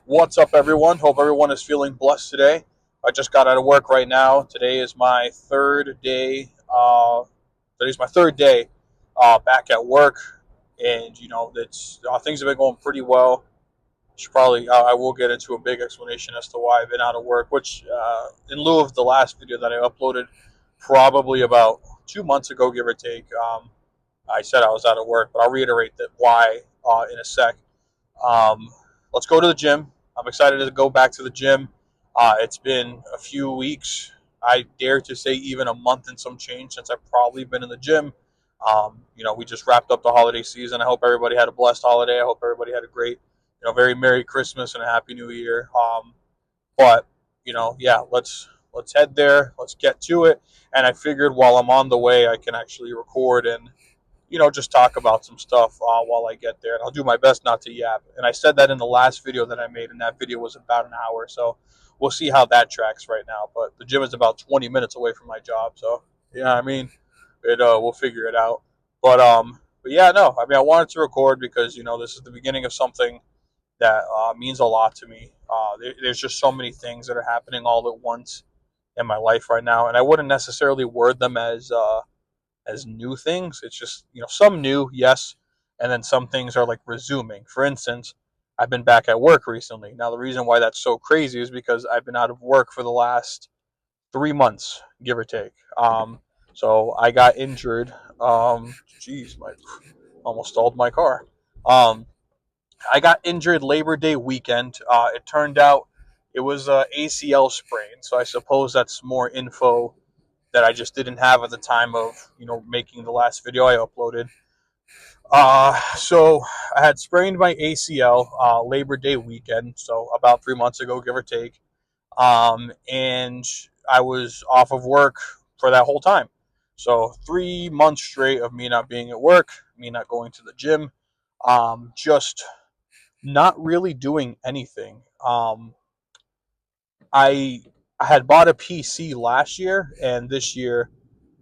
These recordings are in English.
What's up, everyone? Hope everyone is feeling blessed today. I just got out of work right now. Today is my third day. Today's my third day back at work, and it's things have been going pretty well. Should probably I will get into a big explanation as to why I've been out of work, which in lieu of the last video that I uploaded, probably about 2 months ago, give or take. I said I was out of work, but I'll reiterate that why in a sec. Um, let's go to the gym. I'm excited to go back to the gym. It's been a few weeks. I dare to say even a month and some change since I've probably been in the gym. We just wrapped up the holiday season. I hope everybody had a blessed holiday. I hope everybody had a great, very Merry Christmas and a Happy New Year. But yeah, let's head there. Let's get to it. And I figured while I'm on the way, I can actually record and just talk about some stuff while I get there. And I'll do my best not to yap. And I said that in the last video that I made, and that video was about an hour. So we'll see how that tracks right now. But the gym is about 20 minutes away from my job. So, yeah, we'll figure it out. But yeah, no, I wanted to record because, this is the beginning of something that means a lot to me. There's just so many things that are happening all at once in my life right now. And I wouldn't necessarily word them as new things. It's just, some new, yes, and then some things are like resuming. For instance, I've been back at work recently. Now, the reason why that's so crazy is because I've been out of work for the last 3 months, give or take. So I got injured. My almost stalled my car. Um, I got injured Labor Day weekend. It turned out it was a ACL sprain, so I suppose that's more info that I just didn't have at the time of making the last video I uploaded. So I had sprained my ACL Labor Day weekend, so about 3 months ago, give or take. And I was off of work for that whole time. So 3 months straight of me not being at work, me not going to the gym, just not really doing anything. I I had bought a PC last year, and this year,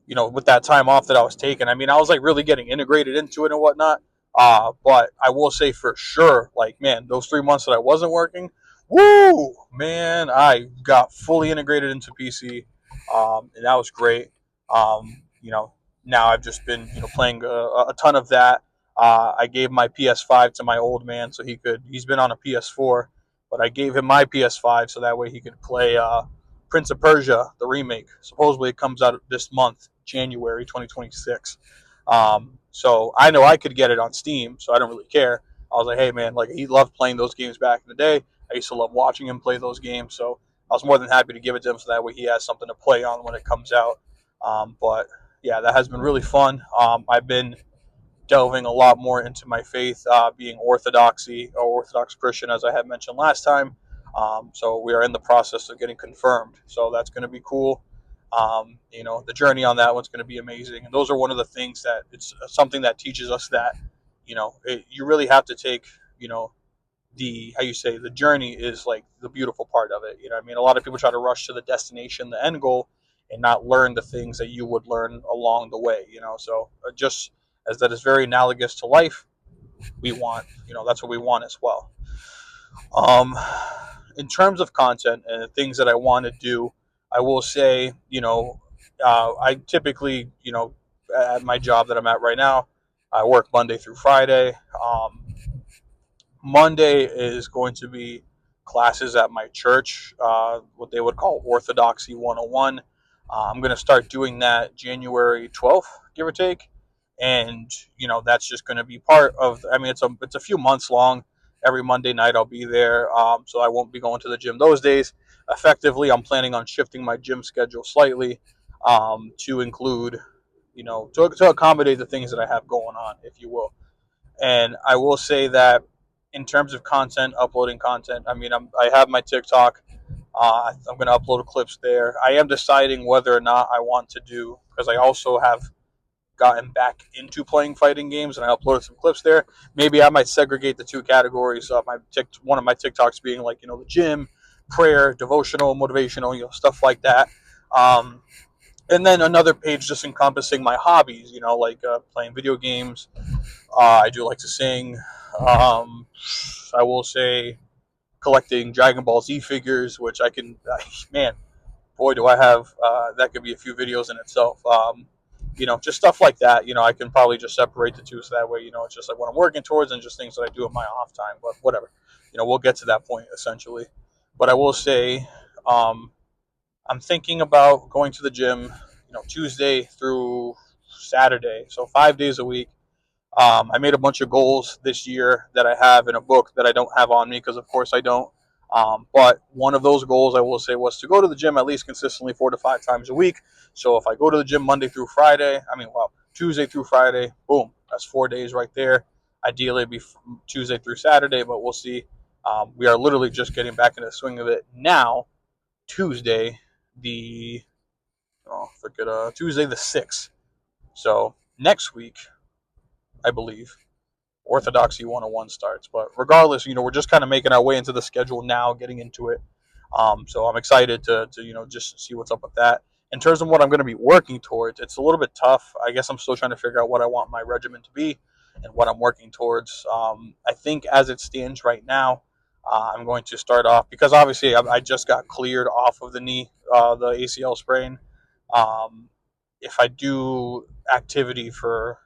with that time off that I was taking, I was like really getting integrated into it and whatnot. But I will say for sure, like, man, those 3 months that I wasn't working, woo, man, I got fully integrated into PC, and that was great. Now I've just been, playing a ton of that. I gave my PS5 to my old man so he's been on a PS4, but I gave him my PS5 so that way he could play Prince of Persia, the remake. Supposedly it comes out this month, January 2026. So I know I could get it on Steam, so I don't really care. I was like, hey man, like he loved playing those games back in the day. I used to love watching him play those games, so I was more than happy to give it to him so that way he has something to play on when it comes out. But yeah, that has been really fun. I've been delving a lot more into my faith, being Orthodoxy or Orthodox Christian, as I had mentioned last time. So we are in the process of getting confirmed. So that's going to be cool. The journey on that one's going to be amazing. And those are one of the things that it's something that teaches us that, you really have to take, how you say, the journey is like the beautiful part of it. A lot of people try to rush to the destination, the end goal, and not learn the things that you would learn along the way. So just as that is very analogous to life, we want, that's what we want as well. Um, in terms of content and the things that I want to do, I will say, I typically, at my job that I'm at right now, I work Monday through Friday. Monday is going to be classes at my church, what they would call Orthodoxy 101. I'm going to start doing that January 12th, give or take. And, that's just going to be part of, it's a few months long. Every Monday night I'll be there. So I won't be going to the gym those days. Effectively, I'm planning on shifting my gym schedule slightly to include, to accommodate the things that I have going on, if you will. And I will say that in terms of content, uploading content, I have my TikTok. I'm going to upload clips there. I am deciding whether or not I want to do, because I also have gotten back into playing fighting games and I uploaded some clips there. Maybe I might segregate the two categories of one of my TikToks being like, the gym, prayer, devotional, motivational, stuff like that. And then another page just encompassing my hobbies, like playing video games. I do like to sing. I will say collecting Dragon Ball Z figures, which I can, man, boy, do I have, that could be a few videos in itself. Just stuff like that. I can probably just separate the two so that way, it's just like what I'm working towards and just things that I do in my off time. But whatever, we'll get to that point essentially. But I will say, um, I'm thinking about going to the gym, Tuesday through Saturday, so 5 days a week. I made a bunch of goals this year that I have in a book that I don't have on me because, of course, I don't. But one of those goals I will say was to go to the gym at least consistently 4 to 5 times a week. So if I go to the gym Monday through Friday, Tuesday through Friday, boom, that's 4 days right there. Ideally, it'd be Tuesday through Saturday, but we'll see. We are literally just getting back into the swing of it now. Tuesday, Tuesday the 6th. So next week, I believe, Orthodoxy 101 starts. But regardless, we're just kind of making our way into the schedule now, getting into it. So I'm excited to just see what's up with that. In terms of what I'm going to be working towards, it's a little bit tough. I guess I'm still trying to figure out what I want my regimen to be and what I'm working towards. I think as it stands right now, I'm going to start off because obviously I just got cleared off of the knee, the ACL sprain. Um, if I do activity for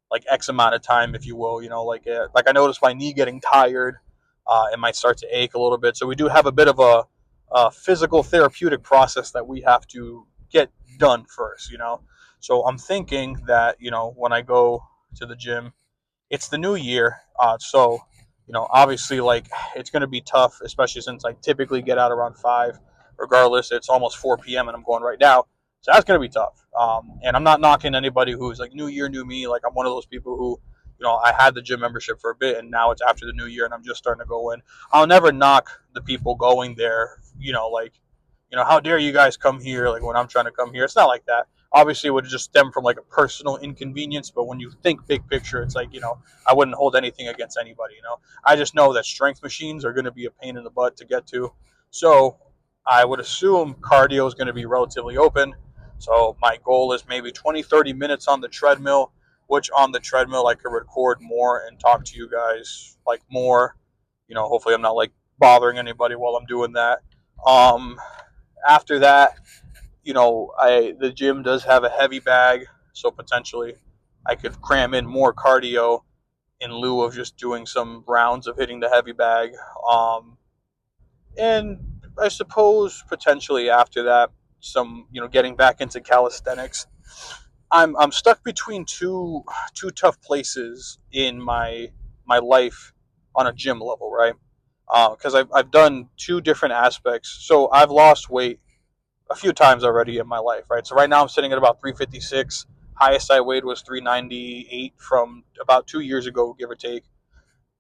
like X amount of time, if you will, like I noticed my knee getting tired, it might start to ache a little bit. So we do have a bit of a physical therapeutic process that we have to get done first. So I'm thinking that when I go to the gym, it's the new year, so obviously, like it's going to be tough, especially since I typically get out around 5. Regardless, it's almost 4 p.m. and I'm going right now, so that's going to be tough. And I'm not knocking anybody who's like new year, new me. Like I'm one of those people who, I had the gym membership for a bit, and now it's after the new year, and I'm just starting to go in. I'll never knock the people going there. How dare you guys come here? Like when I'm trying to come here, it's not like that. Obviously, it would just stem from like a personal inconvenience, but when you think big picture, it's like I wouldn't hold anything against anybody. I just know that strength machines are going to be a pain in the butt to get to. So I would assume cardio is going to be relatively open. So my goal is maybe 20, 30 minutes on the treadmill, which on the treadmill I can record more and talk to you guys like more. Hopefully I'm not like bothering anybody while I'm doing that. After that, the gym does have a heavy bag, so potentially I could cram in more cardio in lieu of just doing some rounds of hitting the heavy bag. And I suppose potentially after that, some getting back into calisthenics. I'm stuck between two tough places in my life on a gym level, right? Because I've done two different aspects. So I've lost weight a few times already in my life, right? So right now I'm sitting at about 356. Highest I weighed was 398 from about 2 years ago, give or take.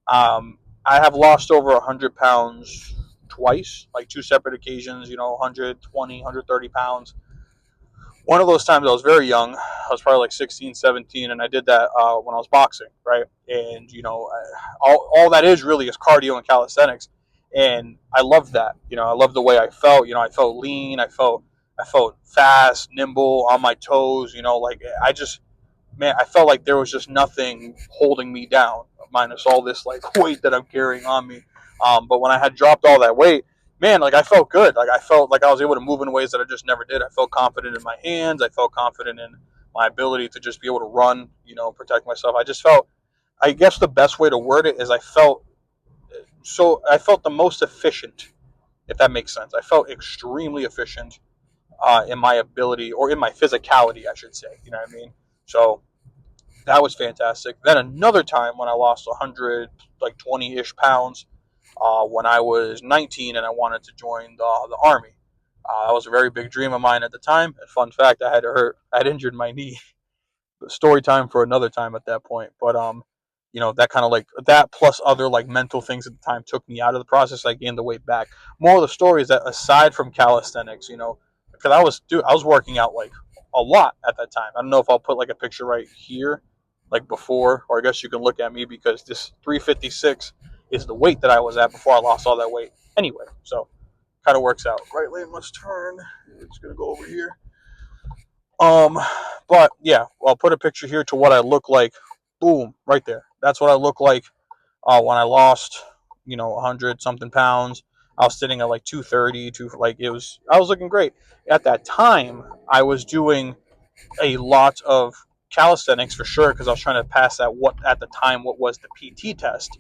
I have lost over 100 pounds twice, like two separate occasions, 120, 130 pounds. One of those times I was very young. I was probably like 16, 17, and I did that when I was boxing, right? And, all that is really is cardio and calisthenics. And I loved that. I loved the way I felt. I felt lean. I felt fast, nimble, on my toes. I felt like there was just nothing holding me down, minus all this like weight that I'm carrying on me. But when I had dropped all that weight, man, like I felt good. Like I felt like I was able to move in ways that I just never did. I felt confident in my hands. I felt confident in my ability to just be able to run, protect myself. I just felt, I guess the best way to word it is I felt the most efficient, if that makes sense. I felt extremely efficient in my ability or in my physicality, I should say. You know what I mean? So that was fantastic. Then another time when I lost 100, like 20-ish pounds, when I was 19 and I wanted to join the Army. That was a very big dream of mine at the time. And fun fact, I had injured my knee. Story time for another time at that point. But that kind of like that plus other like mental things at the time took me out of the process. I gained the weight back. More of the story is that aside from calisthenics, because I was working out like a lot at that time. I don't know if I'll put like a picture right here, like before, or I guess you can look at me because this 356 is the weight that I was at before I lost all that weight. Anyway, so kind of works out. Right lane must turn. It's gonna go over here. But yeah, I'll put a picture here to what I look like. Boom, right there. That's what I look like when I lost, 100 something pounds. I was sitting at like 230, like I was looking great. At that time, I was doing a lot of calisthenics for sure because I was trying to pass that what at the time what was the PT test,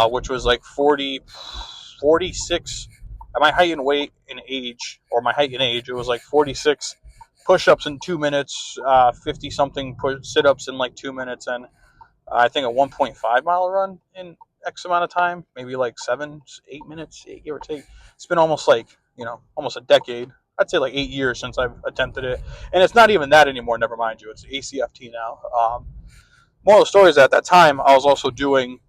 which was like 46 at my height and weight and age, or my height and age. It was like 46 push-ups in 2 minutes, 50 something sit-ups in like 2 minutes, and I think a 1.5 mile run in X amount of time, maybe like 7, 8 minutes, give or take. It's been almost like, almost a decade. I'd say like 8 years since I've attempted it. And it's not even that anymore, never mind you. It's ACFT now. Moral of the story is at that time, I was also doing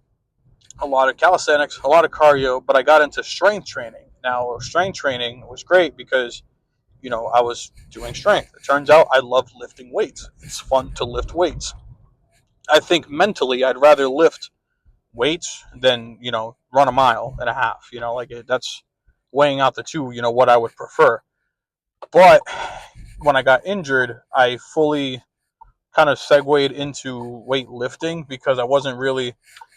a lot of calisthenics, a lot of cardio, but I got into strength training. Now, strength training was great because, I was doing strength. It turns out I love lifting weights. It's fun to lift weights. I think mentally I'd rather lift weights than run a mile and a half. That's weighing out the two. What I would prefer. But when I got injured, I fully kind of segued into weightlifting because I wasn't really,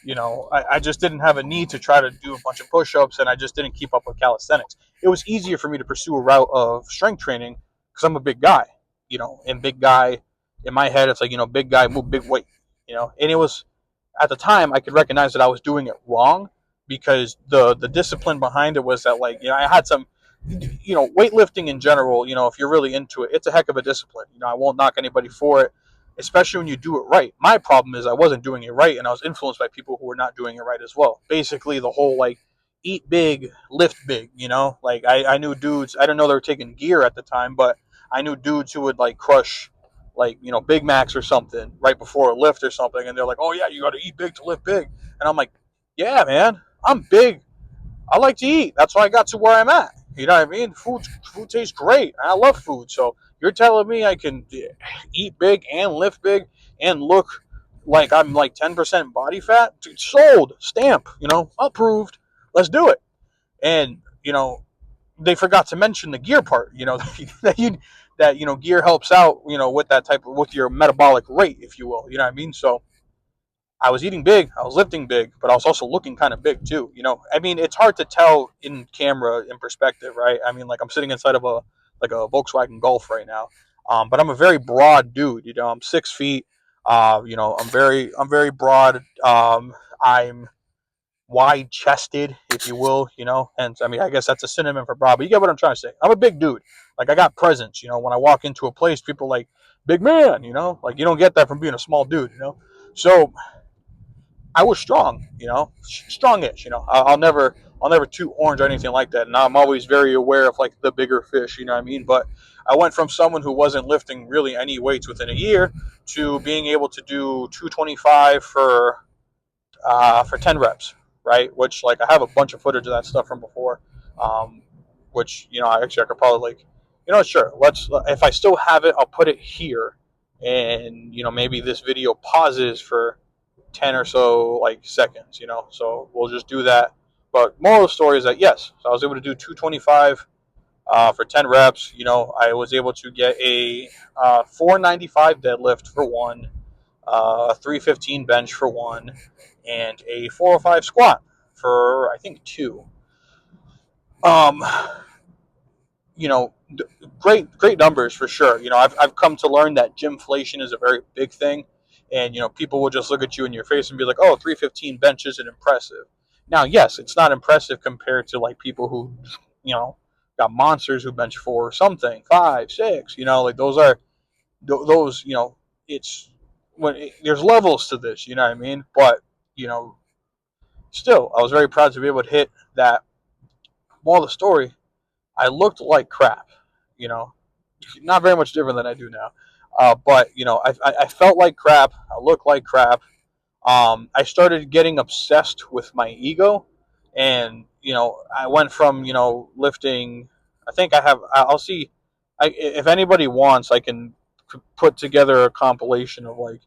I just didn't have a need to try to do a bunch of push-ups, and I just didn't keep up with calisthenics. It was easier for me to pursue a route of strength training because I'm a big guy, and big guy in my head, it's like, big guy, move big weight, and it was at the time I could recognize that I was doing it wrong because the discipline behind it was that, like, I had some, weightlifting in general, if you're really into it, it's a heck of a discipline. I won't knock anybody for it, especially when you do it right. My problem is I wasn't doing it right, and I was influenced by people who were not doing it right as well. Basically, the whole like eat big, lift big. Like I knew dudes. I didn't know they were taking gear at the time, but I knew dudes who would like crush like Big Macs or something right before a lift or something, and they're like, "Oh yeah, you got to eat big to lift big," and I'm like, "Yeah, man, I'm big. I like to eat. That's why I got to where I'm at. You know what I mean? Food tastes great. I love food. So you're telling me I can eat big and lift big and look like I'm like 10% body fat? Sold. Stamp. Approved. Let's do it." And they forgot to mention the gear part. That gear helps out. With that with your metabolic rate, if you will. You know what I mean? So I was eating big, I was lifting big, but I was also looking kind of big too. I mean, it's hard to tell in camera, in perspective, right? I mean, like I'm sitting inside of a Volkswagen Golf right now, but I'm a very broad dude. I'm 6 feet. I'm very broad. I'm wide chested, if you will. And I mean, I guess that's a synonym for broad, but you get what I'm trying to say. I'm a big dude. Like I got presence. When I walk into a place, people are like, big man. Like you don't get that from being a small dude. So I was strong, strongish. I'll never toot orange or anything like that. And I'm always very aware of like the bigger fish. You know what I mean? But I went from someone who wasn't lifting really any weights within a year to being able to do 225 for 10 reps, right? Which like I have a bunch of footage of that stuff from before, which I could probably like, sure. Let's if I still have it, I'll put it here, and maybe this video pauses for 10 or so like seconds, so we'll just do that. But moral of the story is that yes, so I was able to do 225 for 10 reps. I was able to get a 495 deadlift for one, a 315 bench for one, and a 405 squat for I think two. um great numbers for sure. I've come to learn that gymflation is a very big thing, and people will just look at you in your face and be like, "Oh, 315 bench isn't impressive." Now, yes, it's not impressive compared to like people who got monsters who bench four something, five, six. Like those are those. It's there's levels to this. You know what I mean? But you know, still, I was very proud to be able to hit that. Moral of the story: I looked like crap. You know, not very much different than I do now. But I felt like crap. I looked like crap. I started getting obsessed with my ego, and I went from lifting. I think I have. I'll see. If anybody wants, I can put together a compilation of like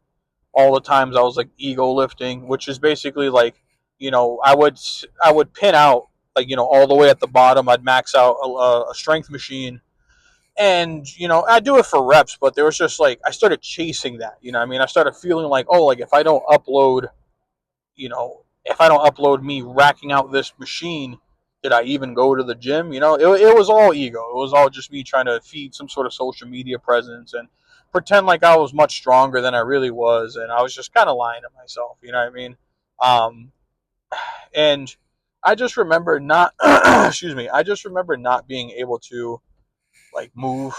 all the times I was like ego lifting, which is basically like I would pin out like all the way at the bottom. I'd max out a strength machine, and I do it for reps, but there was just like I started chasing that. I mean, I started feeling like, oh, like if I don't upload me racking out this machine, Did I even go to the gym? It was all ego. It was all just me trying to feed some sort of social media presence and pretend like I was much stronger than I really was, and I was just kind of lying to myself. You know what I mean? Um, and I just remember not, excuse me, I just remember not being able to like move.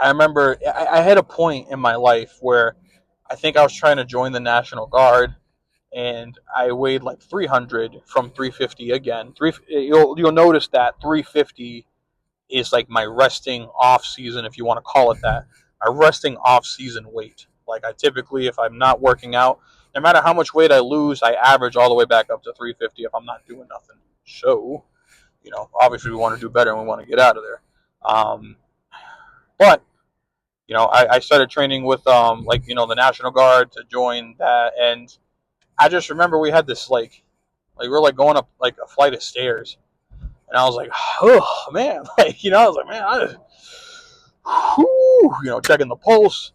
I remember I had a point in my life where I think I was trying to join the National Guard, and I weighed like 300 from 350 again. You'll notice that 350 is like my resting off season, if you want to call it that. My resting off season weight. Like I typically, if I'm not working out, no matter how much weight I lose, I average all the way back up to 350 if I'm not doing nothing. So, obviously we want to do better and we want to get out of there. But I started training with the National Guard to join that, and I just remember we had this we were like going up like a flight of stairs, and I was like, oh man, I was like, man, checking the pulse.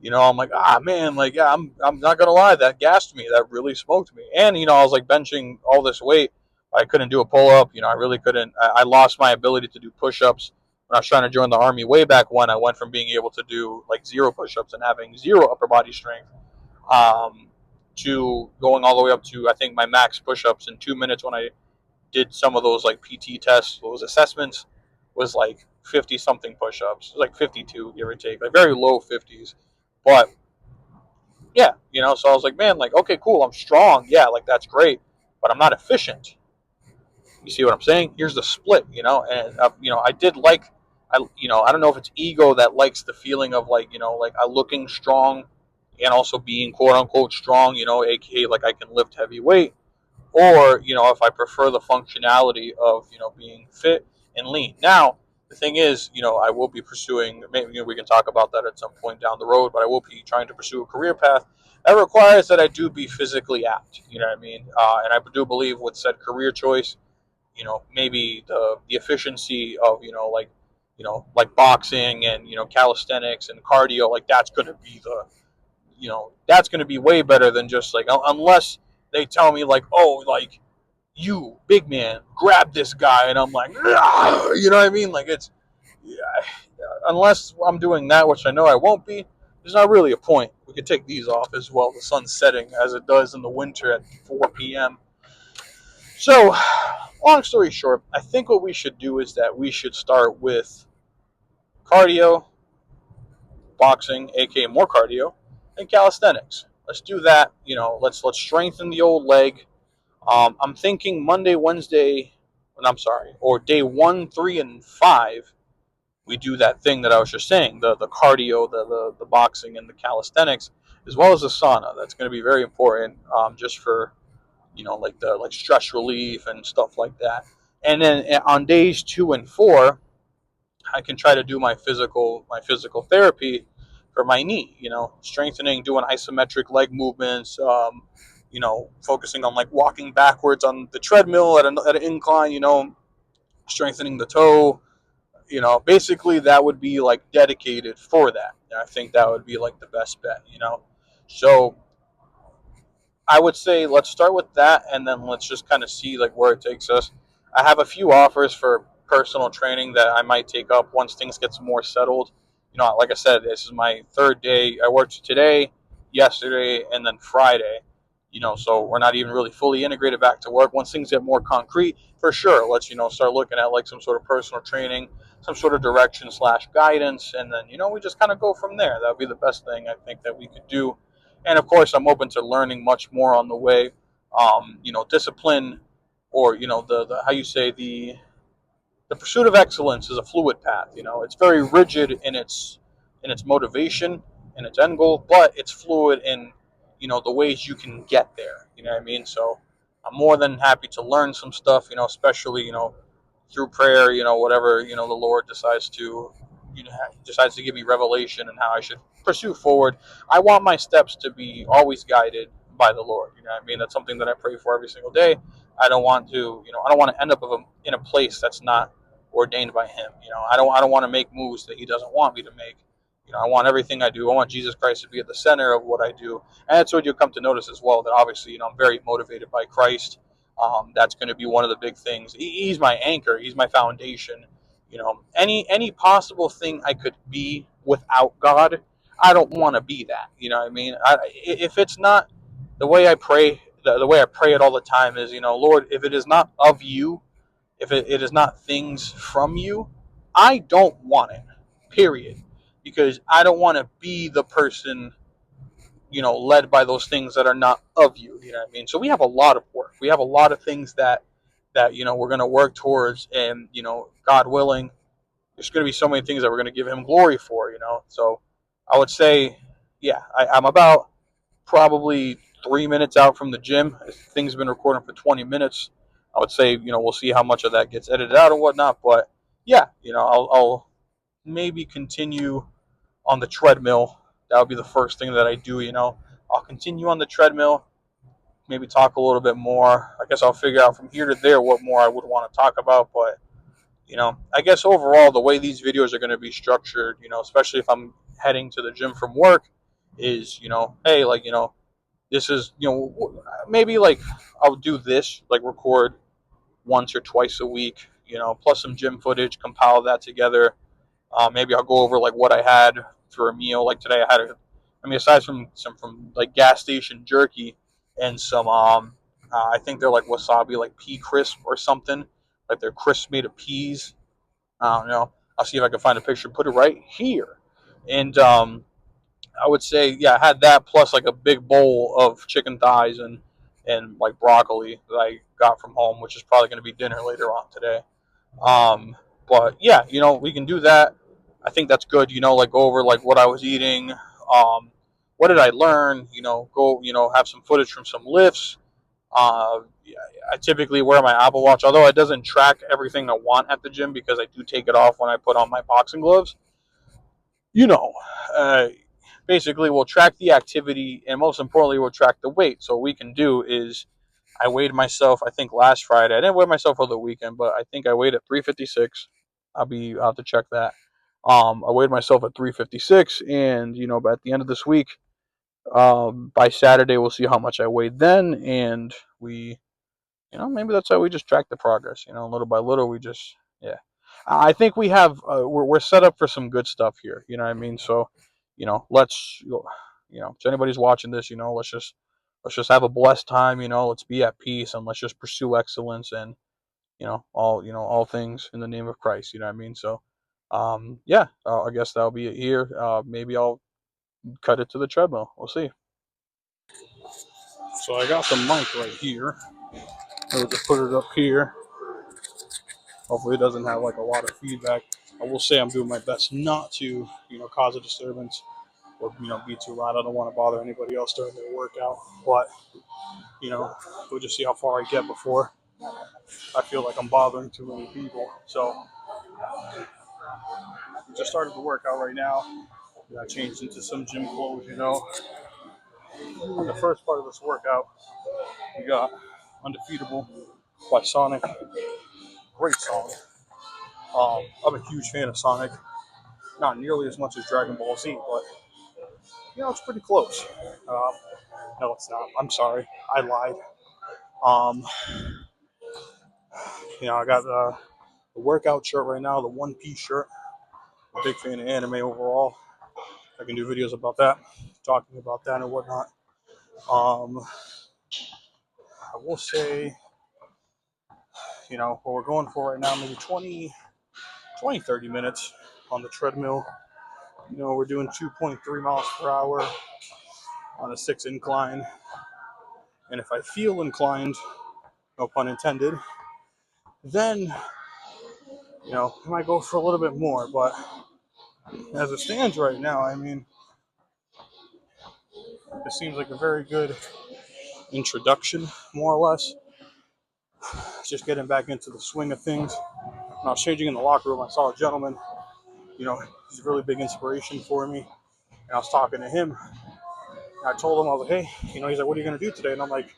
I'm like, man, like, yeah, I'm not gonna lie, that gassed me, that really smoked me, and I was like benching all this weight, I couldn't do a pull up, I really couldn't. I lost my ability to do push ups when I was trying to join the army way back when. I went from being able to do like zero push ups and having zero upper body strength, um, to going all the way up to I think my max push ups in 2 minutes when I did some of those like PT tests, those assessments, was like 50 something push ups. It was like 52, give or take, like very low 50s. But yeah, so I was like, man, like, okay, cool, I'm strong. Yeah, like that's great, but I'm not efficient. You see what I'm saying? Here's the split, and I did like, I don't know if it's ego that likes the feeling of like, like looking strong and also being quote unquote strong, aka like I can lift heavy weight, or if I prefer the functionality of being fit and lean. Now the thing is, I will be pursuing, maybe we can talk about that at some point down the road, but I will be trying to pursue a career path that requires that I do be physically apt. You know what I mean? And I do believe with said career choice, maybe the efficiency of like boxing and calisthenics and cardio, like that's going to be way better than just like, unless they tell me like, oh, like, you big man grab this guy, and I'm like, "Ah," you know what I mean? Like, it's, yeah, unless I'm doing that, which I know I won't be, there's not really a point. We could take these off as well, the sun's setting as it does in the winter at 4 p.m. So long story short, I think what we should do is that we should start with cardio, boxing, aka more cardio, and calisthenics. Let's do that. Let's strengthen the old leg. I'm thinking Monday, Wednesday, I'm sorry, or day 1, 3, and 5. We do that thing that I was just saying, the cardio, the boxing, and the calisthenics, as well as the sauna. That's going to be very important, just for like stress relief and stuff like that. And then on days 2 and 4, I can try to do my physical therapy for my knee. Strengthening, doing isometric leg movements. Focusing on like walking backwards on the treadmill at an incline. Strengthening the toe. Basically that would be like dedicated for that. And I think that would be like the best bet. So I would say let's start with that, and then let's just kind of see like where it takes us. I have a few offers for personal training that I might take up once things get more settled. Like I said, this is my third day. I worked today, yesterday, and then Friday. So we're not even really fully integrated back to work. Once things get more concrete, for sure, let's start looking at like some sort of personal training, some sort of direction slash guidance, and then we just kind of go from there. That would be the best thing I think that we could do. And of course, I'm open to learning much more on the way. Discipline, or the how you say, the pursuit of excellence is a fluid path. It's very rigid in its motivation and its end goal, but it's fluid in the ways you can get there. You know what I mean? So I'm more than happy to learn some stuff. Especially through prayer. Whatever the Lord decides to give me revelation and how I should pursue forward. I want my steps to be always guided by the Lord. You know what I mean? That's something that I pray for every single day. I don't want to, I don't want to end up in a place that's not ordained by Him. I don't want to make moves that He doesn't want me to make. I want everything I do. I want Jesus Christ to be at the center of what I do, and that's what you'll come to notice as well. That obviously, I'm very motivated by Christ. That's going to be one of the big things. He's my anchor. He's my foundation. Any possible thing I could be without God, I don't want to be that. You know what I mean? If it's not the way I pray, the way I pray it all the time is, Lord, if it is not of you, if it is not things from you, I don't want it. Period. Because I don't want to be the person, led by those things that are not of you. You know what I mean? So we have a lot of work. We have a lot of things that we're going to work towards, and God willing, there's going to be so many things that we're going to give Him glory for. So I would say, yeah, I'm about probably 3 minutes out from the gym. Things have been recording for 20 minutes. I would say, we'll see how much of that gets edited out or whatnot. But yeah, I'll maybe continue on the treadmill. That would be the first thing that I do. I'll continue on the treadmill, maybe talk a little bit more. I guess I'll figure out from here to there what more I would want to talk about. But, I guess overall, the way these videos are going to be structured, especially if I'm heading to the gym from work, is, hey, like, this is, maybe like I'll do this, like record once or twice a week, plus some gym footage, compile that together. Maybe I'll go over like what I had for a meal. Like today, aside from from like gas station jerky and some, I think they're like wasabi, like pea crisp or something. Like they're crisps made of peas. I don't know. I'll see if I can find a picture, put it right here. And I would say, yeah, I had that plus like a big bowl of chicken thighs and like broccoli that I got from home, which is probably going to be dinner later on today. Um, but yeah, we can do that. I think that's good. Like go over like what I was eating. What did I learn? Go have some footage from some lifts. Yeah, I typically wear my Apple Watch, although it doesn't track everything I want at the gym because I do take it off when I put on my boxing gloves. You know, uh, Basically, we'll track the activity and most importantly, we'll track the weight. So what we can do is I weighed myself, I think last Friday. I didn't weigh myself over the weekend, but I think I weighed at 356. I'll have to check that. I weighed myself at 356, and but at the end of this week, by Saturday, we'll see how much I weighed then, and maybe that's how we just track the progress. Little by little, we just, yeah. I think we have, we're set up for some good stuff here. You know what I mean? So, let's, if anybody's watching this, let's just have a blessed time. Let's be at peace and let's just pursue excellence and, all things in the name of Christ. You know what I mean? So, yeah, I guess that'll be it here. Maybe I'll cut it to the treadmill. We'll see. So I got the mic right here. I'll just put it up here. Hopefully it doesn't have like a lot of feedback. I will say I'm doing my best not to, cause a disturbance or, be too loud. I don't want to bother anybody else during their workout. But, we'll just see how far I get before I feel like I'm bothering too many people. So we just started the workout right now. I changed into some gym clothes, In the first part of this workout, we got Undefeatable by Sonic. Great song. I'm a huge fan of Sonic. Not nearly as much as Dragon Ball Z, but it's pretty close. Um, no, it's not. I'm sorry, I lied. Um, I got the workout shirt right now, the One Piece shirt. I'm a big fan of anime overall. I can do videos about that, talking about that and whatnot. I will say, what we're going for right now, maybe 30 minutes on the treadmill. We're doing 2.3 miles per hour on a 6 incline. And if I feel inclined, no pun intended, then, I might go for a little bit more. But as it stands right now, it seems like a very good introduction, more or less. Just getting back into the swing of things. When I was changing in the locker room, I saw a gentleman, he's a really big inspiration for me. And I was talking to him. And I told him, I was like, hey, he's like, what are you going to do today? And I'm like,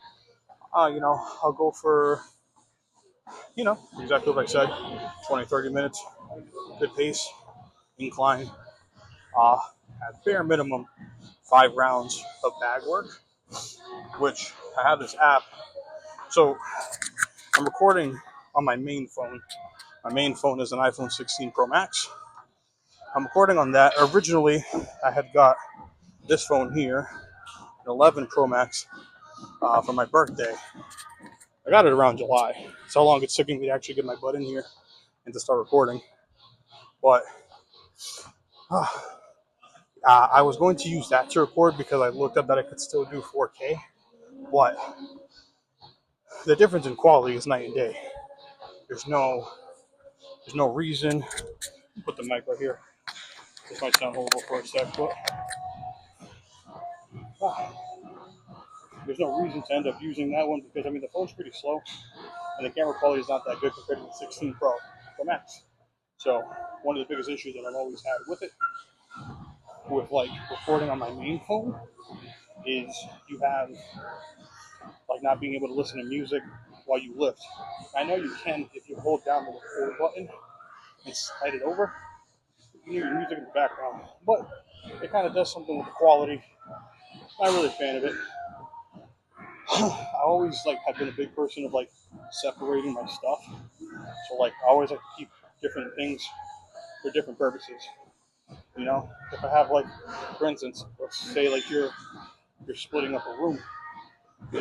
I'll go for, exactly what I said, 20, 30 minutes, good pace, incline, at bare minimum, 5 rounds of bag work, which I have this app So I'm recording on my main phone. My main phone is an iPhone 16 Pro Max. I'm recording on that. Originally, I had got this phone here, an 11 Pro Max, for my birthday. I got it around July. That's how long it's taking me to actually get my butt in here and to start recording. But I was going to use that to record because I looked up that I could still do 4K. But the difference in quality is night and day. There's no reason. Put the mic right here. This might sound horrible for a sec, but there's no reason to end up using that one because the phone's pretty slow and the camera quality is not that good compared to the 16 Pro Max. So one of the biggest issues that I've always had with it, with like recording on my main phone, is you have like not being able to listen to music while you lift. I know you can if you hold down the record button and slide it over. You hear your music in the background, but it kind of does something with the quality. Not really a fan of it. I always have been a big person of separating my stuff. So I always like to keep different things for different purposes. If I have for instance, let's say you're splitting up a room. I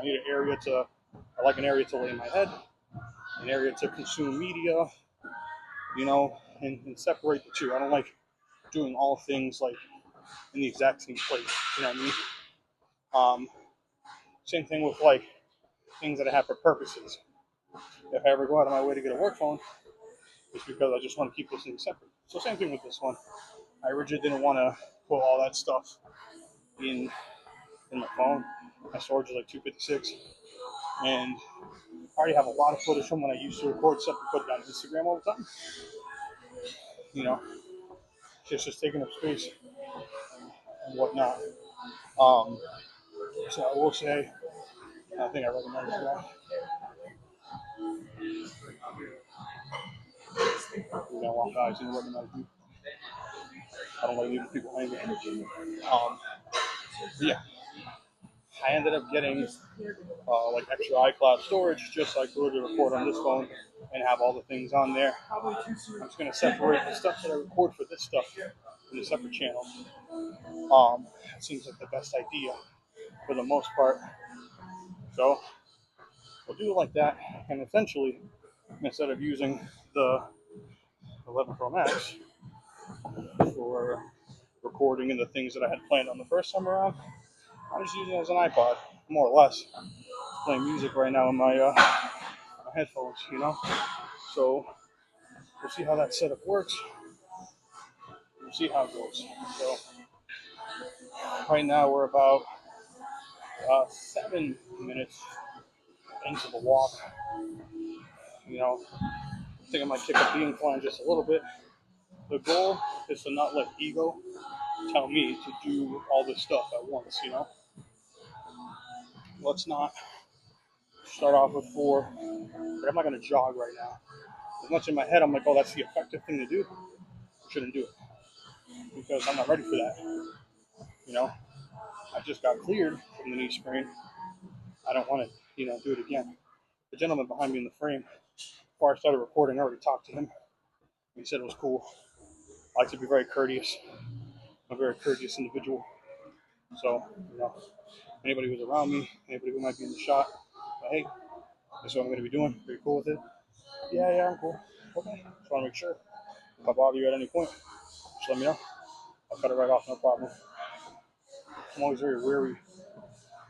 need I like an area to lay my head, an area to consume media. And separate the two. I don't like doing all things in the exact same place. You know what I mean? Same thing with things that I have for purposes. If I ever go out of my way to get a work phone, it's because I just want to keep this thing separate. So same thing with this one. I originally didn't want to put all that stuff in my phone. My storage is 256, and I already have a lot of footage from when I used to record stuff and put it on Instagram all the time. It's just taking up space and whatnot. So I will say, I think I recognize that. Guys, recognize me. I don't like leaving people hanging. Yeah, I ended up getting extra iCloud storage just so I could record on this phone and have all the things on there. I'm just gonna separate the stuff that I record for this stuff in a separate channel. It seems like the best idea for the most part. So we'll do it like that, and essentially, instead of using the 11 Pro Max for recording and the things that I had planned on the first time around, I'm just using it as an iPod, more or less. Playing music right now in my headphones, So we'll see how that setup works. We'll see how it goes. So right now we're about 7 minutes into the walk. I think I might kick up the incline just a little bit. The goal is to not let ego tell me to do all this stuff at once, Let's not start off with 4, but I'm not going to jog right now. As much in my head, I'm like, oh, that's the effective thing to do. I shouldn't do it because I'm not ready for that. I just got cleared from the knee sprain. I don't want to, do it again. The gentleman behind me in the frame, before I started recording, I already talked to him. He said it was cool. I like to be very courteous. I'm a very courteous individual. So, anybody who's around me, anybody who might be in the shot, hey, this is what I'm going to be doing. Are you cool with it? Yeah, I'm cool. Okay. Just want to make sure. If I bother you at any point, just let me know. I'll cut it right off, no problem. I'm always very wary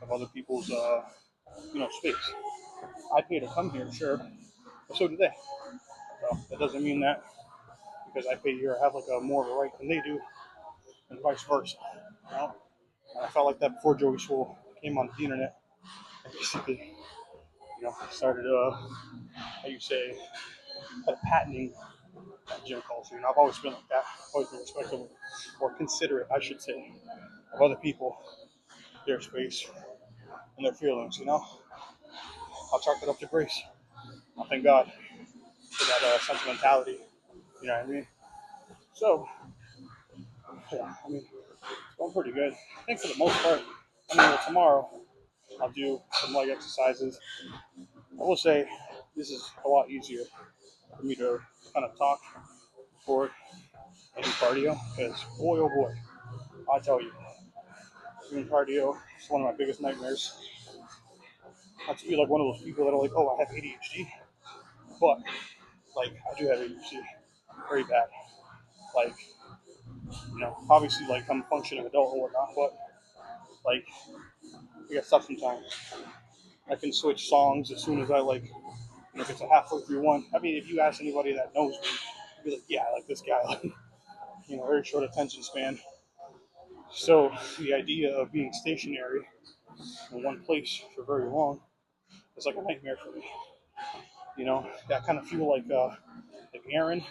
of other people's, space. I pay to come here, sure, but so do they. So that doesn't mean that because I pay here, I have a more of a right than they do, and vice versa. And I felt like that before Joey Swoll came on the internet and basically, started, how you say, patenting gym culture. I've always been like that. I've always been respectful or considerate, I should say, of other people, their space, and their feelings. I'll chalk it up to grace. I thank God for that sentimentality. You know what I mean? So, yeah, it's going pretty good. I think for the most part, tomorrow I'll do some leg exercises. I will say this is a lot easier for me to kind of talk before I do cardio because boy oh boy, I tell you, doing cardio is one of my biggest nightmares. Not to be like one of those people that are like, oh, I have ADHD, but like I do have ADHD, very bad. Like, obviously like I'm a functioning adult and whatnot, but like I get stuck sometimes. I can switch songs as soon as I like, if it's a halfway through one. I mean, if you ask anybody that knows me, you'd be like, yeah, I like this guy. Like, very short attention span. So the idea of being stationary in one place for very long is like a nightmare for me. That kind of feel like Aaron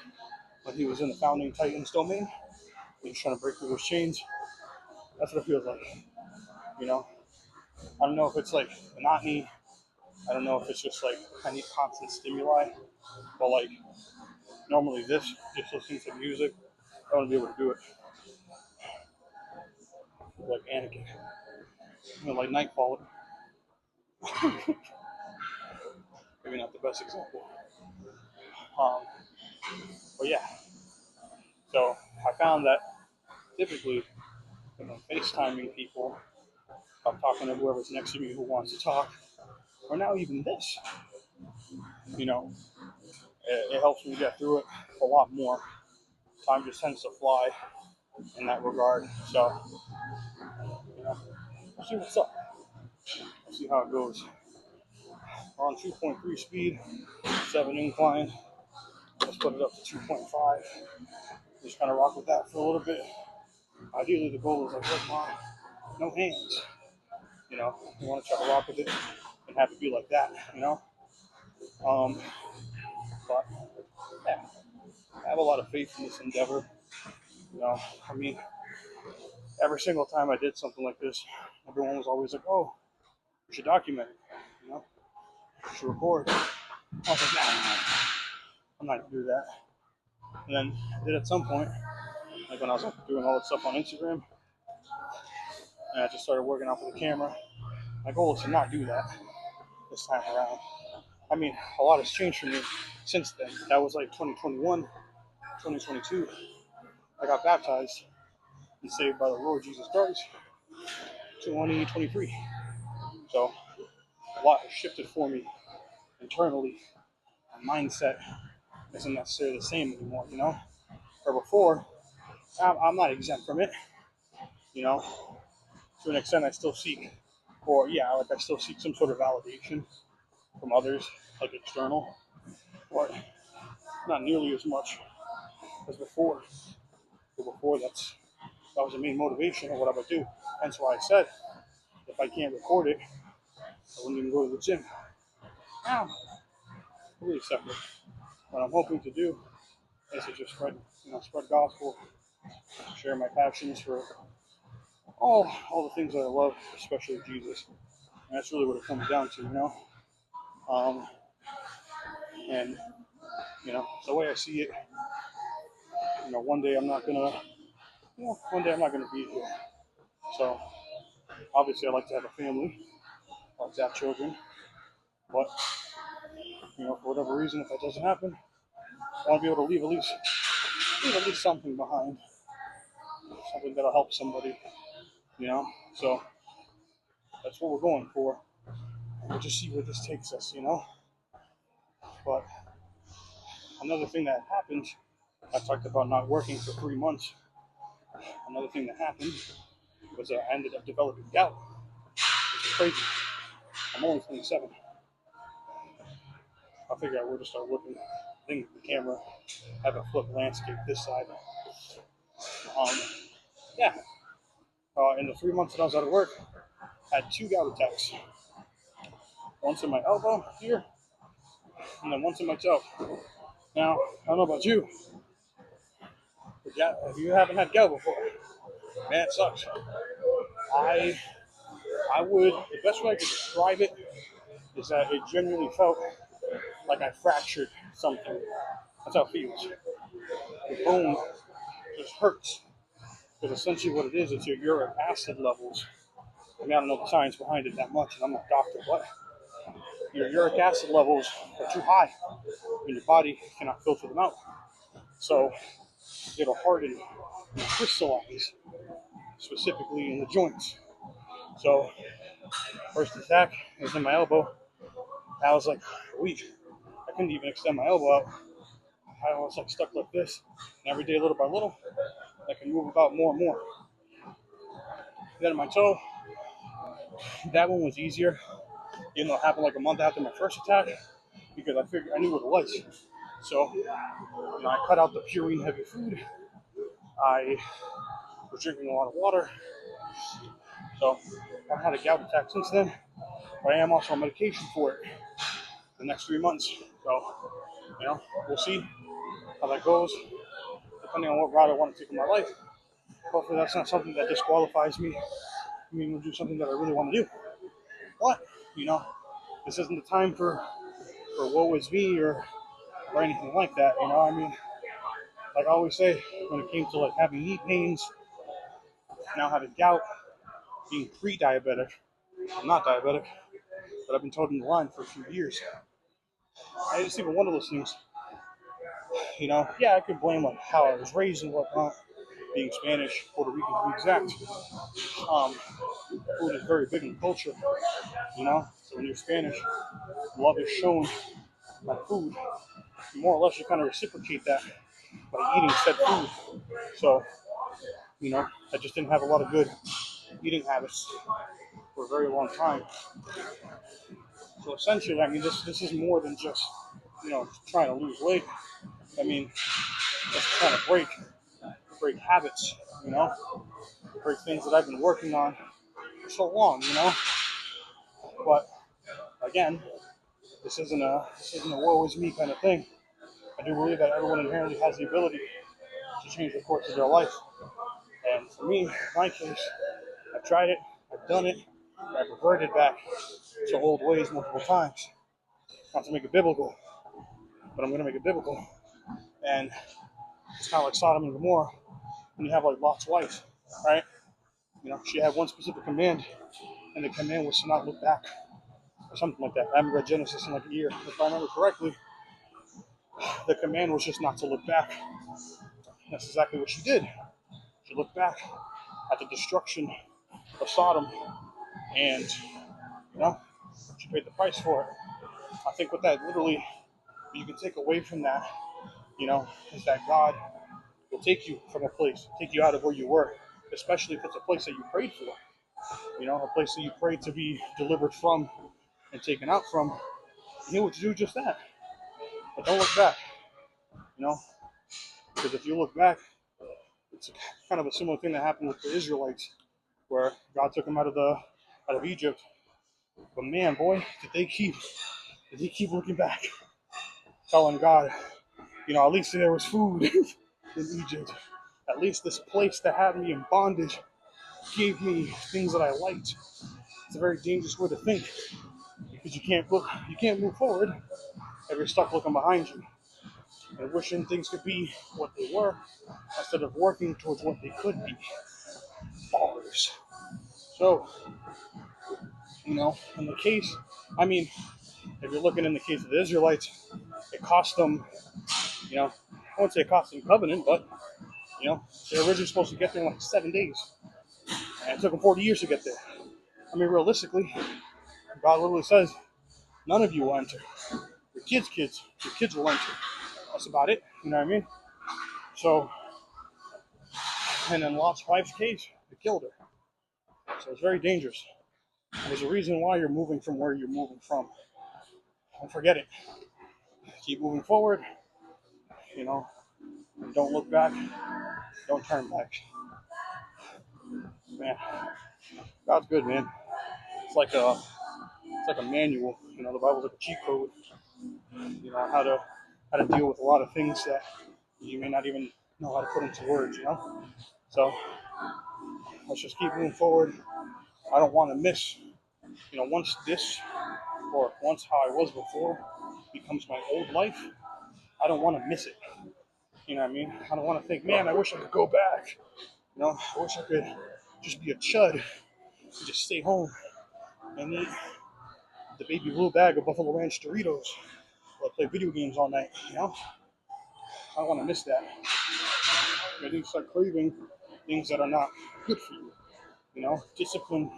when he was in the Founding Titans domain. He was trying to break through those chains. That's what it feels like. You know, I don't know if it's like monotony. I don't know if it's just like I need constant stimuli. But like normally just listening to music, I want to be able to do it. Like Anakin, like Nightfall. Maybe not the best example. Um, but yeah, so I found that typically when I'm FaceTiming people, I'm talking to whoever's next to me who wants to talk, or now even this, you know, it helps me get through it a lot more. Time just tends to fly in that regard. So, we'll see what's up. We'll see how it goes. We're on 2.3 speed, 7 incline. Let's put it up to 2.5. Just kind of rock with that for a little bit. Ideally, the goal is like, look, mom, no hands. You want to try to rock with it and have it be like that, Um, but yeah, I have a lot of faith in this endeavor. I mean, every single time I did something like this, everyone was always like, "Oh, you should document it. You should record." I was like, "Nah, I'm not gonna do that." And then I did at some point, like when I was doing all that stuff on Instagram, and I just started working off of the camera. My goal is to not do that this time around. I mean, a lot has changed for me since then. That was like 2021, 2022. I got baptized and saved by the Lord Jesus Christ. 2023. So a lot has shifted for me internally. My mindset isn't necessarily the same anymore. Or before, I'm not exempt from it. To an extent, I still seek, I still seek some sort of validation from others, like external, but not nearly as much as before. But before, that was the main motivation of what I would do. Hence why I said, if I can't record it, I wouldn't even go to the gym. Now, really separate. What I'm hoping to do is to just spread gospel, share my passions for all the things that I love, especially Jesus. And that's really what it comes down to. Um, and the way I see it, one day I'm not gonna, one day I'm not gonna be here. So obviously I like to have a family, I like to have children, but for whatever reason, if that doesn't happen, I want to be able to leave at least something behind, something that'll help somebody. So that's what we're going for. We'll just see where this takes us. But another thing that happened, I talked about not working for 3 months. Another thing that happened was I ended up developing gout, which is crazy. I'm only 27. I figured I would just start looking things at the camera, have a flip landscape this side. Yeah. In the 3 months that I was out of work, I had 2 gout attacks. Once in my elbow here, and then once in my toe. Now, I don't know about you, but if you haven't had gout before, man, it sucks. I would, the best way I could describe it is that it genuinely felt like I fractured something. That's how it feels. The bone just hurts. Because essentially what it is, it's your uric acid levels I mean, I don't know the science behind it that much, and I'm not a doctor, but your uric acid levels are too high, and your body cannot filter them out. So it'll harden and crystallize, specifically in the joints. So first attack was in my elbow. I was like weak. I couldn't even extend my elbow out. I was like stuck like this. And every day, little by little, I can move about more and more. Then my toe, that one was easier. Even though it happened like a month after my first attack, because I knew what it was. So, I cut out the purine heavy food. I was drinking a lot of water. So I haven't had a gout attack since then. But I am also on medication for it the next 3 months. So, we'll see how that goes, depending on what route I want to take in my life. Hopefully that's not something that disqualifies me. I mean, we'll do something that I really want to do. But, this isn't the time for woe is me or anything like that. I mean, like I always say, when it came to like having knee pains, now having gout, being pre-diabetic, I'm not diabetic, but I've been toting the line for a few years. I just even one of those things, yeah, I could blame like how I was raised and whatnot, being Spanish, Puerto Rican to be exact. Food is very big in the culture, So when you're Spanish, love is shown by food. More or less, you kind of reciprocate that by eating said food. So, I just didn't have a lot of good eating habits for a very long time. So essentially, I mean, this is more than just, trying to lose weight. I mean, just trying to break habits, break things that I've been working on for so long. But again, this isn't a woe is me kind of thing. I do believe that everyone inherently has the ability to change the course of their life. And for me, in my case, I've tried it, I've done it, I've reverted back to old ways multiple times. Not to make it biblical, but I'm going to make it biblical. And it's kind of like Sodom and Gomorrah when you have like Lot's wife, right? She had one specific command, and the command was to not look back, or something like that. I haven't read Genesis in like a year. If I remember correctly, the command was just not to look back. That's exactly what she did. She looked back at the destruction of Sodom, and she paid the price for it. I think what that literally you can take away from that, is that God will take you from a place, take you out of where you were, especially if it's a place that you prayed for. A place that you prayed to be delivered from and taken out from. He will do just that. But don't look back, because if you look back, it's kind of a similar thing that happened with the Israelites, where God took them out of Egypt. But man, boy, did he keep looking back, telling God, at least there was food in Egypt. At least this place that had me in bondage gave me things that I liked. It's a very dangerous way to think, because you can't move forward if you're stuck looking behind you and wishing things could be what they were instead of working towards what they could be. Bars. So, in the case, I mean, if you're looking in the case of the Israelites, it cost them, I won't say it cost them covenant, but, they're originally supposed to get there in like 7 days. And it took them 40 years to get there. I mean, realistically, God literally says, none of you will enter. Your kids will enter. That's about it. You know what I mean? So, and in Lot's wife's case, they killed her. So it's very dangerous. There's a reason why you're moving from where you're moving from. Don't forget it. Keep moving forward, and don't look back. Don't turn back. Man, God's good, man. It's like a manual. The Bible's like a cheat code. How to deal with a lot of things that you may not even know how to put into words. So let's just keep moving forward. I don't want to miss. Once this or once how I was before becomes my old life, I don't want to miss it. You know what I mean? I don't want to think, man, I wish I could go back. I wish I could just be a chud to just stay home and eat the baby blue bag of Buffalo Ranch Doritos or play video games all night. I don't want to miss that. I think start craving things that are not good for you. Discipline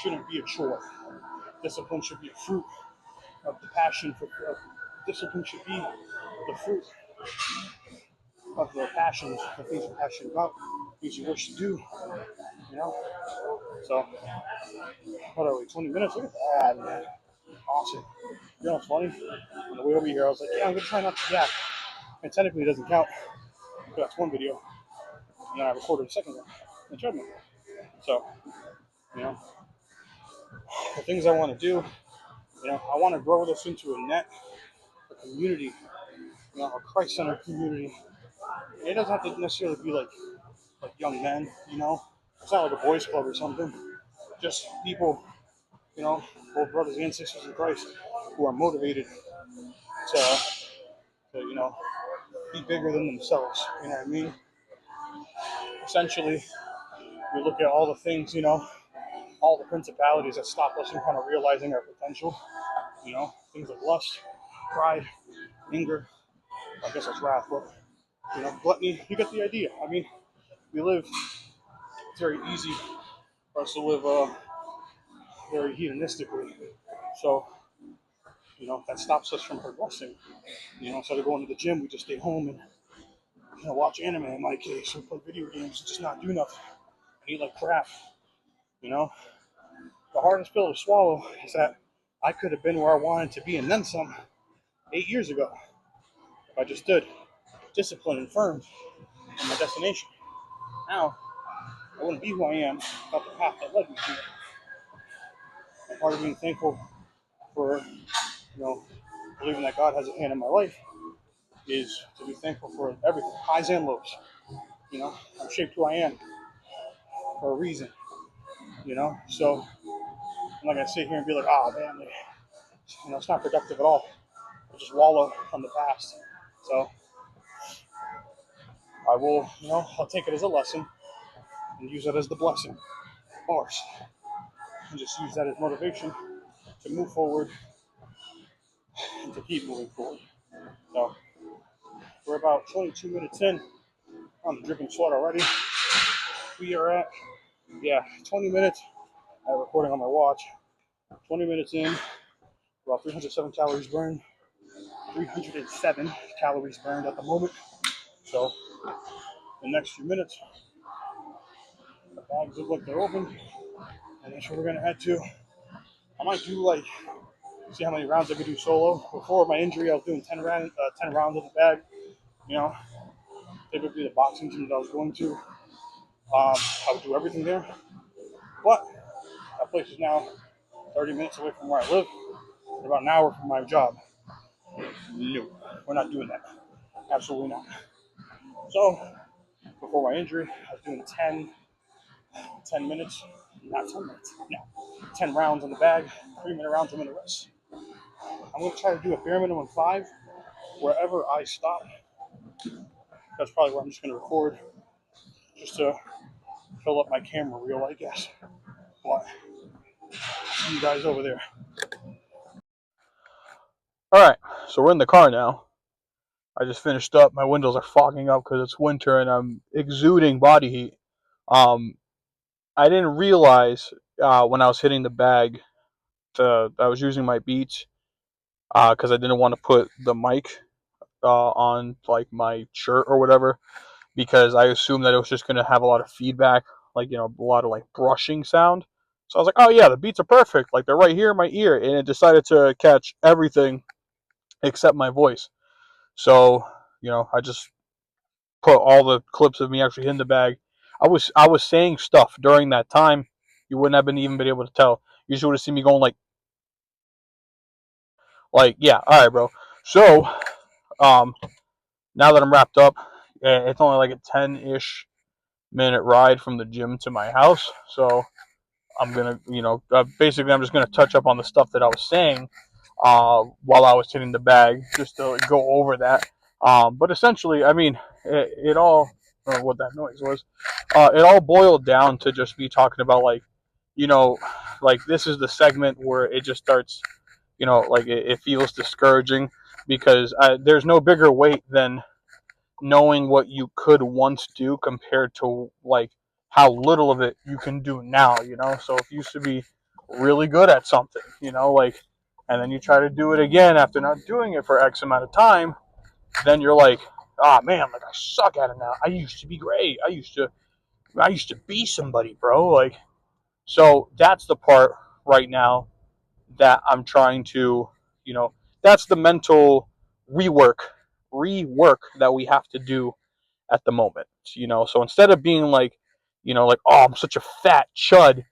shouldn't be a chore. Discipline should be a fruit of the passion for. Discipline should be the fruit of the passions, the things you're passionate about, things you wish to do. You know. So, what are we? 20 minutes? Look at that, man. Awesome. It's funny. On the way over here, I was like, yeah, I'm gonna try not to yak. And technically, it doesn't count. That's one video, and then I recorded a second one. And showed me. So, you know, the things I want to do. I want to grow this into a net, a community, a Christ-centered community. It doesn't have to necessarily be like young men. It's not like a boys' club or something. Just people, both brothers and sisters in Christ, who are motivated to be bigger than themselves. You know what I mean? Essentially, we look at all the things, all the principalities that stop us from kind of realizing our potential. Things like lust, pride, anger. I guess that's wrath, but gluttony. You get the idea. I mean, we live. It's very easy for us to live very hedonistically. So, that stops us from progressing. Instead of going to the gym, we just stay home and watch anime in my case, or play video games, and just not do nothing. And eat like crap. The hardest pill to swallow is that I could have been where I wanted to be and then some 8 years ago if I just stood disciplined and firm on my destination. Now, I wouldn't be who I am without the path that led me here. And part of being thankful for, believing that God has a hand in my life is to be thankful for everything, highs and lows. I'm shaped who I am for a reason. So I'm not gonna sit here and be like, man, it's not productive at all. I'll just wallow on the past. So I will, I'll take it as a lesson and use it as the blessing, bars, and just use that as motivation to move forward and to keep moving forward. So we're about 22 minutes in. I'm dripping sweat already. We are at 20 minutes. I'm recording on my watch. 20 minutes in, about 307 calories burned. 307 calories burned at the moment. So the next few minutes, the bags look like they're open, and that's where we're gonna head to. I might do see how many rounds I could do solo. Before my injury, I was doing 10 rounds in the bag. Typically the boxing gym that I was going to, I would do everything there. But that place is now 30 minutes away from where I live, and about an hour from my job. No, we're not doing that. Absolutely not. So, before my injury, I was doing 10 minutes, not 10 minutes, no, 10 rounds on the bag, 3-minute rounds, 1-minute rest. I'm going to try to do a bare minimum 5 wherever I stop. That's probably where I'm just going to record, just to fill up my camera reel, I guess. But see you guys over there. Alright, so we're in the car now. I just finished up. My windows are fogging up because it's winter and I'm exuding body heat. I didn't realize when I was hitting the bag I was using my Beats because I didn't want to put the mic on my shirt or whatever, because I assumed that it was just going to have a lot of feedback, a lot of brushing sound. So I was like, oh yeah, the Beats are perfect. They're right here in my ear, and it decided to catch everything except my voice. So, I just put all the clips of me actually in the bag. I was saying stuff during that time. You wouldn't have even been able to tell. You just would have seen me going yeah, all right, bro. So, now that I'm wrapped up, it's only a 10-ish minute ride from the gym to my house. So I'm gonna, basically, I'm just gonna touch up on the stuff that I was saying while I was hitting the bag, just to go over that. But essentially, I mean, it all, I don't know what that noise was. It all boiled down to just me talking about you know, like this is the segment where it just starts, like it feels discouraging because there's no bigger weight than knowing what you could once do compared to like how little of it you can do now, So if you used to be really good at something, like, and then you try to do it again after not doing it for X amount of time, then you're like, ah, man, like I suck at it now. I used to be great. I used to be somebody, bro. Like, so that's the part right now that I'm trying to, you know, that's the mental rework that we have to do at the moment. So instead of being like, like, oh, I'm such a fat chud,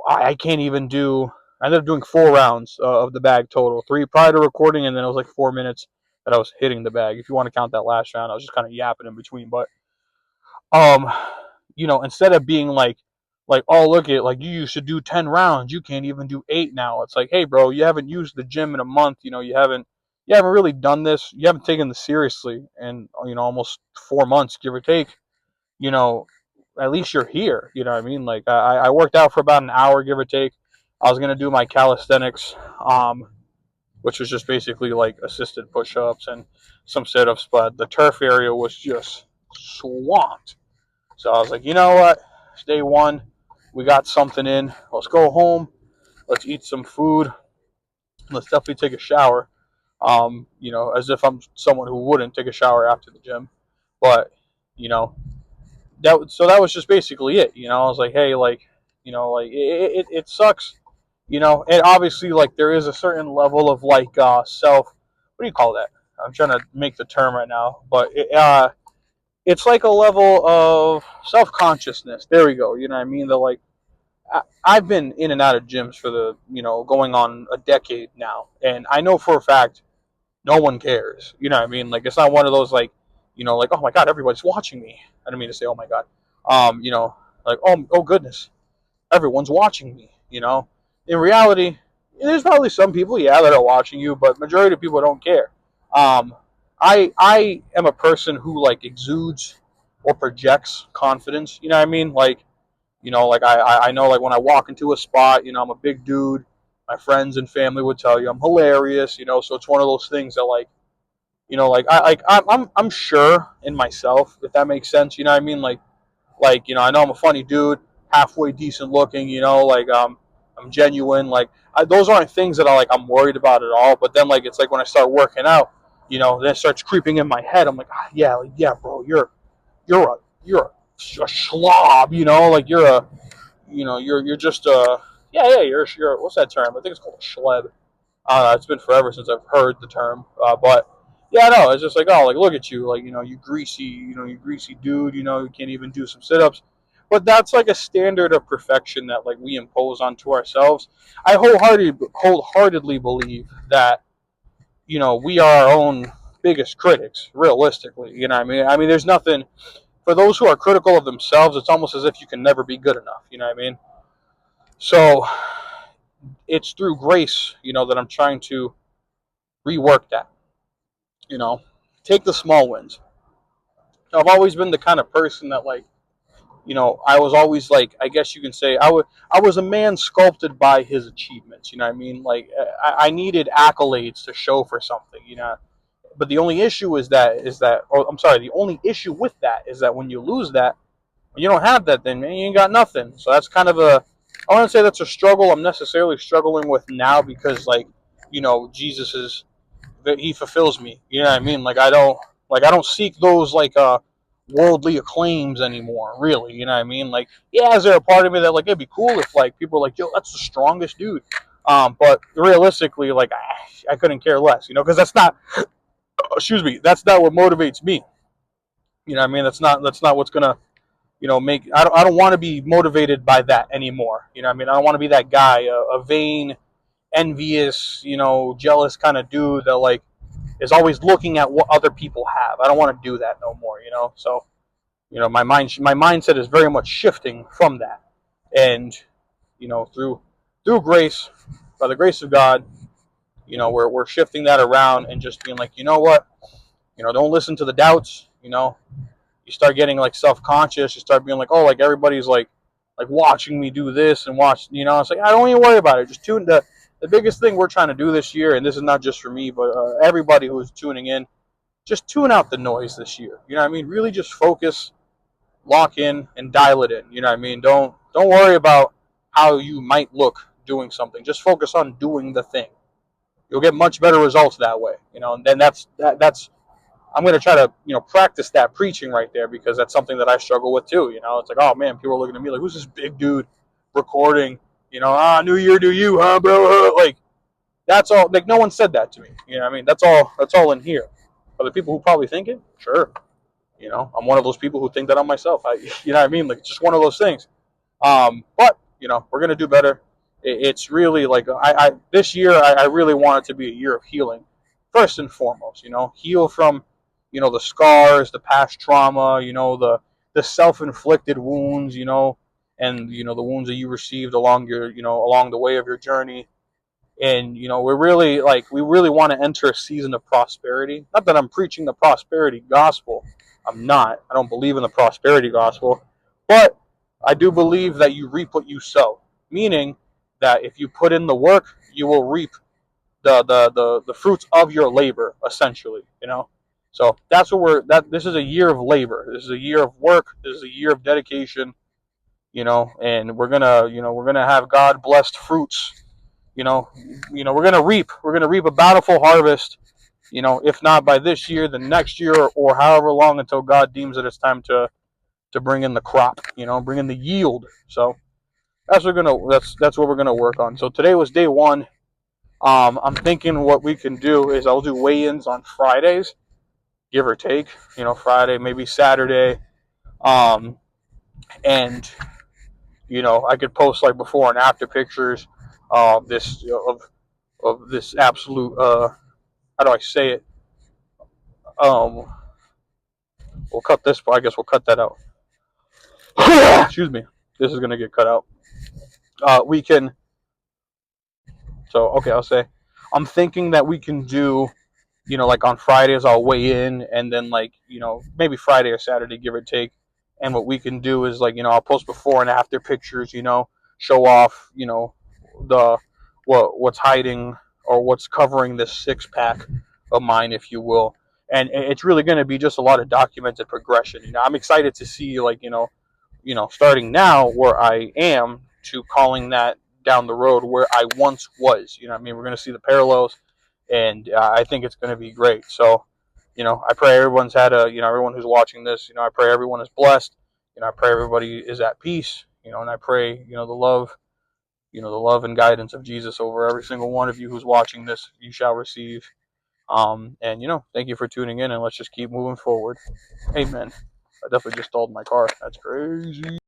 I can't even do. I ended up doing 4 rounds of the bag total, 3 prior to recording, and then it was like 4 minutes that I was hitting the bag. If you want to count that last round, I was just kind of yapping in between. But um, instead of being like, oh, look at, like, you used to do 10 rounds, you can't even do 8 now. It's like, hey, bro, you haven't used the gym in a month. You haven't really done this. You haven't taken this seriously in almost 4 months, give or take. You know, at least you're here. You know what I mean? Like I worked out for about an hour, give or take. I was gonna do my calisthenics, which was just basically like assisted push-ups and some sit-ups, but the turf area was just swamped. So I was like, you know what? It's day one. We got something in. Let's go home. Let's eat some food. Let's definitely take a shower. As if I'm someone who wouldn't take a shower after the gym. But, you know, that was just basically it. I was like, hey, like, like it sucks. And obviously, like, there is a certain level of like self. What do you call that? I'm trying to make the term right now, but it's like a level of self consciousness. There we go. You know what I mean? The like. I've been in and out of gyms for going on a decade now, and I know for a fact no one cares. You know what I mean? Like, it's not one of those like, like, oh my god, everybody's watching me. I don't mean to say oh my god. Like, oh goodness, everyone's watching me. In reality, there's probably some people, yeah, that are watching you, but majority of people don't care. Um, I am a person who like exudes or projects confidence. You know what I mean? Like I know, like, when I walk into a spot, I'm a big dude. My friends and family would tell you I'm hilarious. So it's one of those things that like, like I'm sure in myself, if that makes sense. You know what I mean? Like I know I'm a funny dude, halfway decent looking. Like I'm genuine. Like those aren't things that I'm worried about at all. But then like it's like when I start working out, then it starts creeping in my head. I'm like, yeah, like, yeah, bro, you're a slob. Like you're just yeah, you're what's that term? I think it's called a schleb. It's been forever since I've heard the term, but yeah, no, it's just like, oh, like, look at you, like, you greasy dude, you can't even do some sit-ups. But that's like a standard of perfection that like we impose onto ourselves. I wholeheartedly believe that we are our own biggest critics, realistically. What I mean? I mean, there's nothing for those who are critical of themselves. It's almost as if you can never be good enough. You know what I mean? So it's through grace, that I'm trying to rework that. You know, take the small wins. I've always been the kind of person that like, I was always like, I guess you can say I was a man sculpted by his achievements. You know what I mean? Like I needed accolades to show for something. But the only issue or I'm sorry, the only issue with that is that when you lose that, when you don't have that, then man, you ain't got nothing. So that's kind of I want to say that's a struggle I'm necessarily struggling with now because like, Jesus is that he fulfills me. You know what I mean? Like I don't seek those like worldly acclaims anymore, really. You know what I mean? Like, yeah, is there a part of me that like it'd be cool if like people were like, yo, that's the strongest dude. But realistically, like I couldn't care less, because that's not excuse me, that's not what motivates me. You know what I mean? That's not what's gonna, make I don't want to be motivated by that anymore. You know what I mean? I don't want to be that guy, a vain, envious, jealous kind of dude that like is always looking at what other people have. I don't want to do that no more. So, my mindset is very much shifting from that, and through grace, by the grace of God, we're shifting that around and just being like, you know what, don't listen to the doubts. You start getting like self conscious. You start being like, oh, like everybody's like, like watching me do this and watch, you know, it's like, I don't even worry about it. Just tune the biggest thing we're trying to do this year, and this is not just for me, but everybody who's tuning in, just tune out the noise this year. You know what I mean? Really just focus, lock in, and dial it in. You know what I mean? Don't worry about how you might look doing something. Just focus on doing the thing. You'll get much better results that way. You know, and then that's I'm going to try to, you know, practice that preaching right there, because that's something that I struggle with too. You know, it's like, oh man, people are looking at me like, who's this big dude recording? You know, New Year, do you, huh, bro? Like, that's all. Like, no one said that to me. You know what I mean? That's all in here. Are the people who probably think it? Sure. You know, I'm one of those people who think that on myself. You know what I mean? Like, it's just one of those things. But you know, we're gonna do better. It's really like I this year I really want it to be a year of healing, first and foremost. You know, heal from, you know, the scars, the past trauma. You know, the self-inflicted wounds. You know, and you know the wounds that you received along your, you know, along the way of your journey. And you know, we really want to enter a season of prosperity. Not that I'm preaching the prosperity gospel. I'm not. I don't believe in the prosperity gospel, but I do believe that you reap what you sow. Meaning that if you put in the work, you will reap the fruits of your labor, essentially. You know, so that's what this is a year of labor. This is a year of work. This is a year of dedication. You know, and we're gonna have God blessed fruits. You know, we're gonna reap a bountiful harvest. You know, if not by this year, then next year, or however long until God deems that it's time to bring in the crop. You know, bring in the yield. So that's what we're gonna work on. So today was day one. I'm thinking what we can do is I'll do weigh-ins on Fridays, give or take. You know, Friday, maybe Saturday, and you know, I could post like before and after pictures of this of this absolute how do I say it? Um, we'll cut this, but I guess we'll cut that out. Excuse me. This is gonna get cut out. We can. So okay, I'll say. I'm thinking that we can do, you know, like on Fridays I'll weigh in, and then like, you know, maybe Friday or Saturday, give or take. And what we can do is like, you know, I'll post before and after pictures. You know, show off, you know, the what's hiding or what's covering this six pack of mine, if you will. And it's really going to be just a lot of documented progression. You know, I'm excited to see, like, starting now where I am to calling that down the road where I once was. You know what I mean? We're going to see the parallels, and I think it's going to be great. So, you know, I pray everyone's had everyone who's watching this, you know, I pray everyone is blessed. You know, I pray everybody is at peace, you know, and I pray, the love and guidance of Jesus over every single one of you who's watching this, you shall receive. And, you know, thank you for tuning in, and let's just keep moving forward. Amen. I definitely just stalled my car. That's crazy.